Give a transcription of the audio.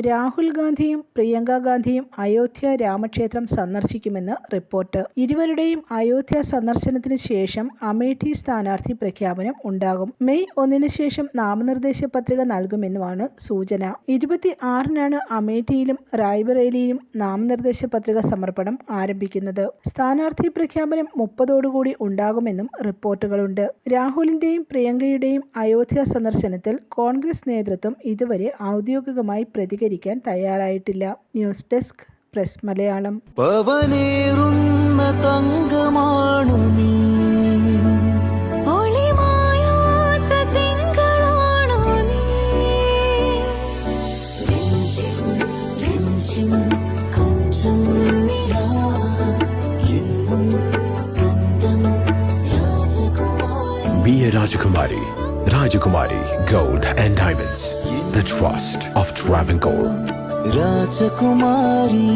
രാഹുൽ ഗാന്ധിയും പ്രിയങ്ക ഗാന്ധിയും അയോധ്യ രാമക്ഷേത്രം സന്ദർശിക്കുമെന്ന് റിപ്പോർട്ട്. ഇരുവരുടെയും അയോധ്യ സന്ദർശനത്തിന് ശേഷം അമേഠി സ്ഥാനാർത്ഥി പ്രഖ്യാപനം ഉണ്ടാകും. മെയ് 1 ശേഷം നാമനിർദ്ദേശ പത്രിക നൽകുമെന്നുമാണ് സൂചന. 26-നാണ് അമേഠിയിലും റായ്ബറേലിയിലും നാമനിർദ്ദേശ പത്രിക സമർപ്പണം ആരംഭിക്കുന്നത്. സ്ഥാനാർത്ഥി പ്രഖ്യാപനം 30-ഓടുകൂടി ഉണ്ടാകുമെന്നും റിപ്പോർട്ടുകളുണ്ട്. രാഹുലിന്റെയും പ്രിയങ്കയുടെയും അയോധ്യ സന്ദർശനത്തിൽ കോൺഗ്രസ് നേതൃത്വം ഇതുവരെ ഔദ്യോഗികമായി പ്രതികരിക്കാൻ തയ്യാറായിട്ടില്ല. News desk press Malayalam. Be a Rajakumari. Rajakumari Gold and Diamonds. The trust of Travancore. Rajakumari.